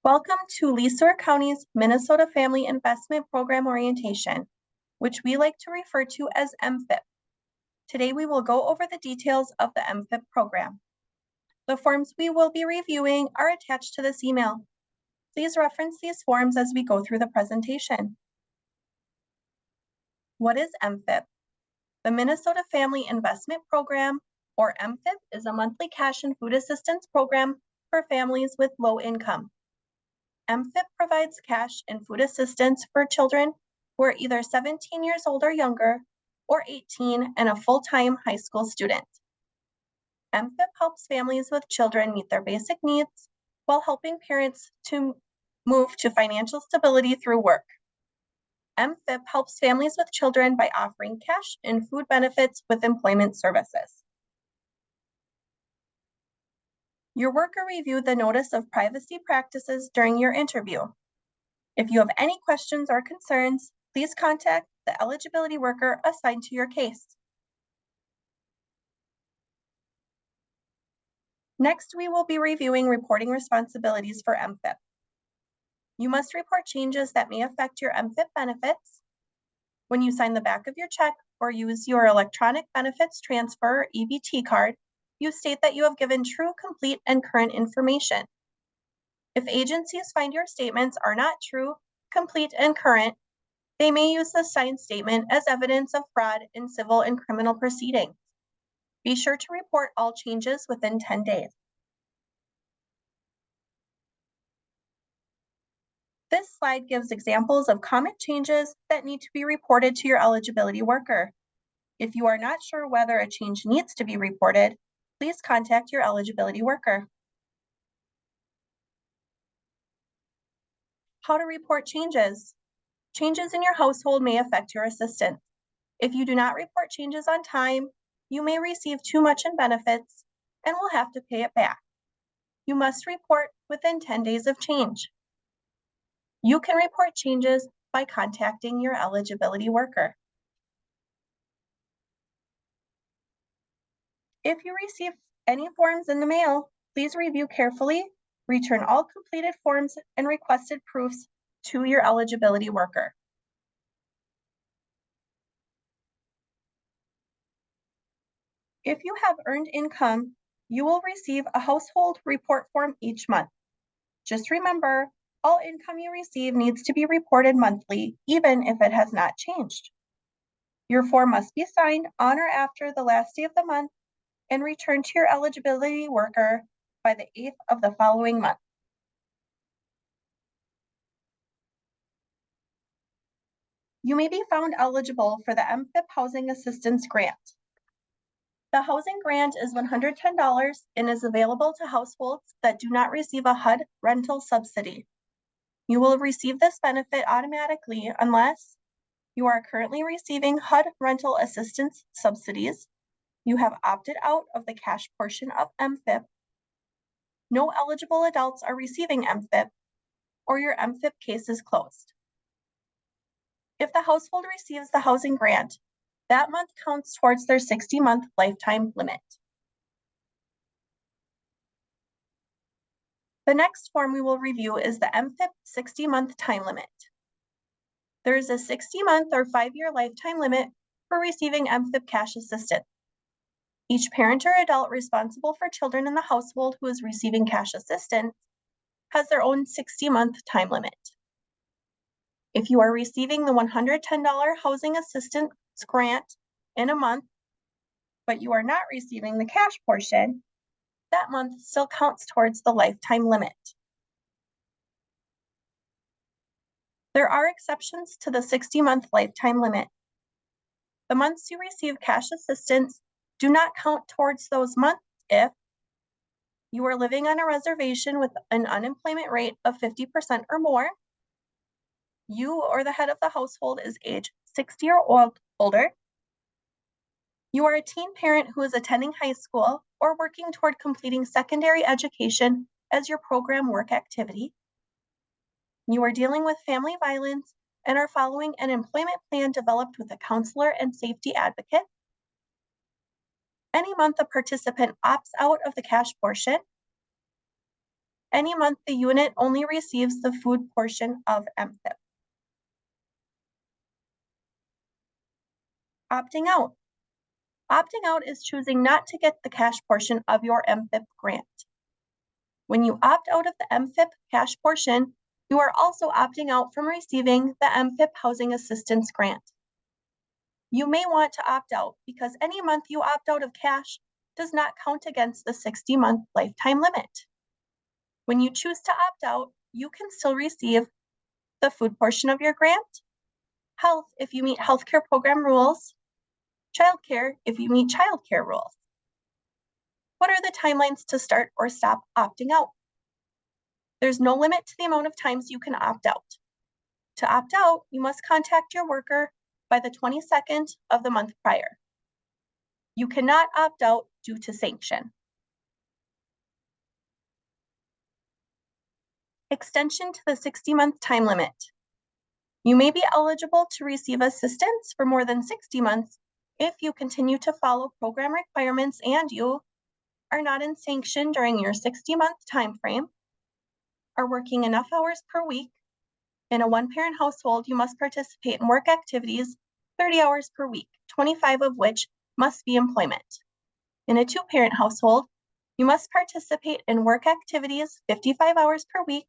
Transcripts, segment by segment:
Welcome to Sueur County's Minnesota Family Investment Program Orientation, which we like to refer to as MFIP. Today we will go over the details of the MFIP program. The forms we will be reviewing are attached to this email. Please reference these forms as we go through the presentation. What is MFIP? The Minnesota Family Investment Program, or MFIP, is a monthly cash and food assistance program for families with low income. MFIP provides cash and food assistance for children who are either 17 years old or younger, or 18 and a full-time high school student. MFIP helps families with children meet their basic needs while helping parents to move to financial stability through work. MFIP helps families with children by offering cash and food benefits with employment services. Your worker reviewed the notice of privacy practices during your interview. If you have any questions or concerns, please contact the eligibility worker assigned to your case. Next, we will be reviewing reporting responsibilities for MFIP. You must report changes that may affect your MFIP benefits. When you sign the back of your check or use your electronic benefits transfer or EBT card, you state that you have given true, complete, and current information. If agencies find your statements are not true, complete, and current, they may use the signed statement as evidence of fraud in civil and criminal proceedings. Be sure to report all changes within 10 days. This slide gives examples of common changes that need to be reported to your eligibility worker. If you are not sure whether a change needs to be reported, please contact your eligibility worker. How to report changes. Changes in your household may affect your assistance. If you do not report changes on time, you may receive too much in benefits and will have to pay it back. You must report within 10 days of change. You can report changes by contacting your eligibility worker. If you receive any forms in the mail, please review carefully, return all completed forms and requested proofs to your eligibility worker. If you have earned income, you will receive a household report form each month. Just remember, all income you receive needs to be reported monthly, even if it has not changed. Your form must be signed on or after the last day of the month and returned to your eligibility worker by the 8th of the following month. You may be found eligible for the MFIP Housing Assistance Grant. The housing grant is $110 and is available to households that do not receive a HUD rental subsidy. You will receive this benefit automatically unless you are currently receiving HUD rental assistance subsidies, you have opted out of the cash portion of MFIP, no eligible adults are receiving MFIP, or your MFIP case is closed. If the household receives the housing grant, that month counts towards their 60-month lifetime limit. The next form we will review is the MFIP 60-month time limit. There is a 60-month or 5-year lifetime limit for receiving MFIP cash assistance. Each parent or adult responsible for children in the household who is receiving cash assistance has their own 60-month time limit. If you are receiving the $110 housing assistance grant in a month, but you are not receiving the cash portion, that month still counts towards the lifetime limit. There are exceptions to the 60-month lifetime limit. The months you receive cash assistance do not count towards those months if you are living on a reservation with an unemployment rate of 50% or more, you or the head of the household is age 60 or older, you are a teen parent who is attending high school or working toward completing secondary education as your program work activity, you are dealing with family violence and are following an employment plan developed with a counselor and safety advocate, any month a participant opts out of the cash portion, Any month the unit only receives the food portion of MFIP. Opting out. Opting out is choosing not to get the cash portion of your MFIP grant. When you opt out of the MFIP cash portion, you are also opting out from receiving the MFIP Housing Assistance Grant. You may want to opt out because any month you opt out of cash does not count against the 60-month lifetime limit. When you choose to opt out, you can still receive the food portion of your grant, health if you meet healthcare program rules, childcare if you meet childcare rules. What are the timelines to start or stop opting out? There's no limit to the amount of times you can opt out. To opt out, you must contact your worker by the 22nd of the month prior. You cannot opt out due to sanction. Extension to the 60-month time limit. You may be eligible to receive assistance for more than 60 months if you continue to follow program requirements and you are not in sanction during your 60-month time frame, are working enough hours per week. In a one-parent household, you must participate in work activities 30 hours per week, 25 of which must be employment. In a two-parent household, you must participate in work activities 55 hours per week,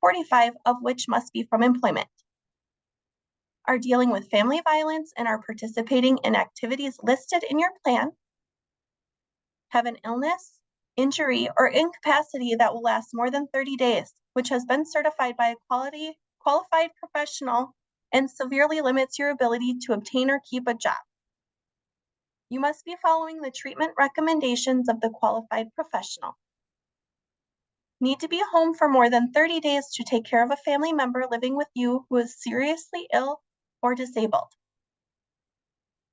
45 of which must be from employment. Are dealing with family violence and are participating in activities listed in your plan, have an illness, injury, or incapacity that will last more than 30 days, which has been certified by a qualified professional and severely limits your ability to obtain or keep a job. You must be following the treatment recommendations of the qualified professional. Need to be home for more than 30 days to take care of a family member living with you who is seriously ill or disabled.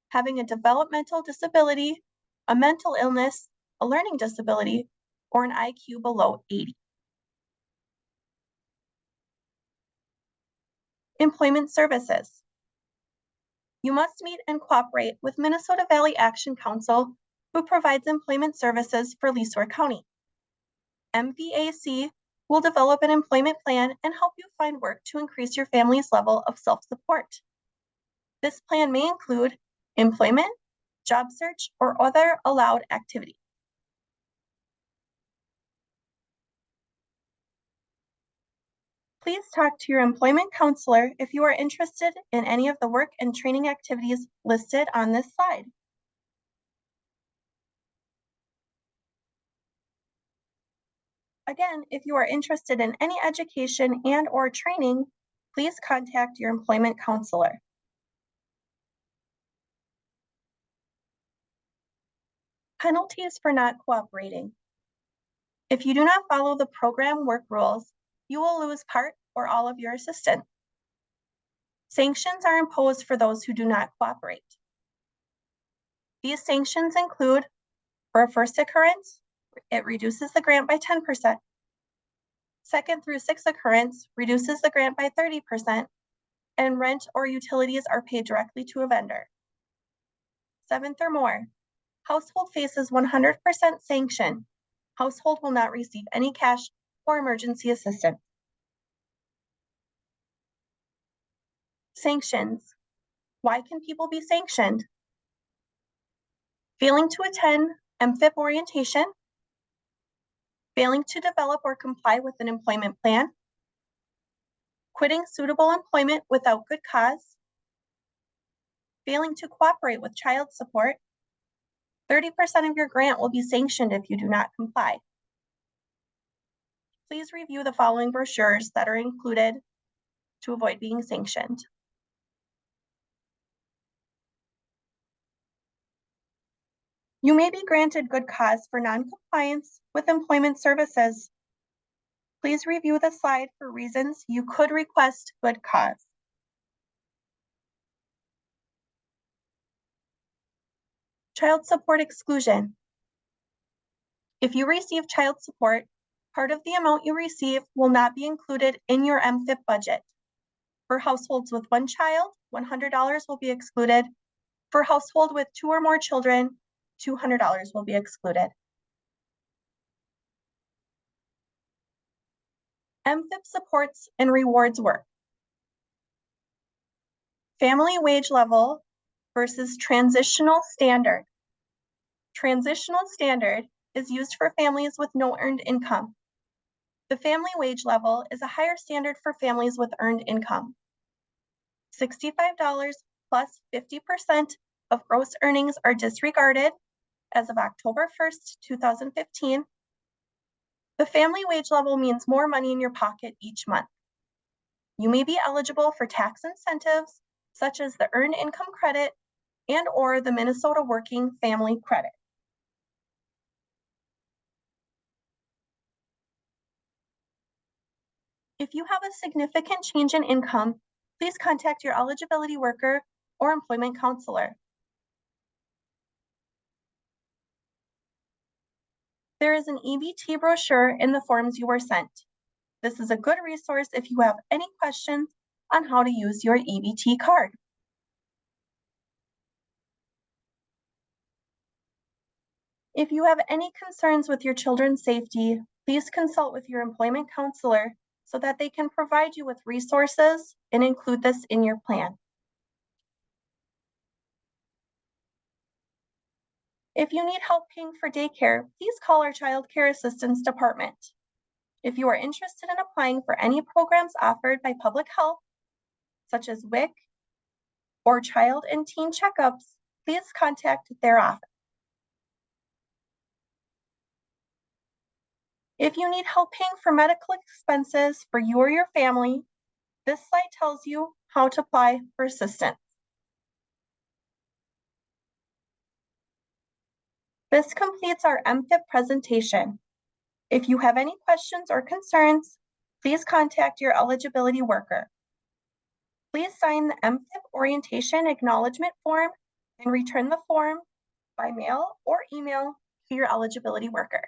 Having a developmental disability, a mental illness, a learning disability, or an IQ below 80. Employment services. You must meet and cooperate with Minnesota Valley Action Council, who provides employment services for Sueur County. MVAC will develop an employment plan and help you find work to increase your family's level of self-support. This plan may include employment, job search, or other allowed activities. Please talk to your employment counselor if you are interested in any of the work and training activities listed on this slide. Again, if you are interested in any education and/or training, please contact your employment counselor. Penalties for not cooperating. If you do not follow the program work rules, you will lose part or all of your assistance. Sanctions are imposed for those who do not cooperate. These sanctions include, for a first occurrence, it reduces the grant by 10%. Second through sixth occurrence reduces the grant by 30%, and rent or utilities are paid directly to a vendor. Seventh or more, household faces 100% sanction. Household will not receive any cash or emergency assistance. Sanctions. Why can people be sanctioned? Failing to attend MFIP orientation, failing to develop or comply with an employment plan, quitting suitable employment without good cause, failing to cooperate with child support. 30% of your grant will be sanctioned if you do not comply. Please review the following brochures that are included to avoid being sanctioned. You may be granted good cause for non-compliance with employment services. Please review the slide for reasons you could request good cause. Child support exclusion. If you receive child support, part of the amount you receive will not be included in your MFIP budget. For households with one child, $100 will be excluded. For household with 2 or more children, $200 will be excluded. MFIP supports and rewards work. Family wage level versus transitional standard. Transitional standard is used for families with no earned income. The family wage level is a higher standard for families with earned income. $65 plus 50% of gross earnings are disregarded as of October 1st, 2015. The family wage level means more money in your pocket each month. You may be eligible for tax incentives such as the Earned Income Credit and/or the Minnesota Working Family Credit. If you have a significant change in income, please contact your eligibility worker or employment counselor. There is an EBT brochure in the forms you were sent. This is a good resource if you have any questions on how to use your EBT card. If you have any concerns with your children's safety, please consult with your employment counselor so that they can provide you with resources and include this in your plan. If you need help paying for daycare, please call our Child Care Assistance Department. If you are interested in applying for any programs offered by public health, such as WIC or child and teen checkups, please contact their office. If you need help paying for medical expenses for you or your family, this slide tells you how to apply for assistance. This completes our MFIP presentation. If you have any questions or concerns, please contact your eligibility worker. Please sign the MFIP orientation acknowledgement form and return the form by mail or email to your eligibility worker.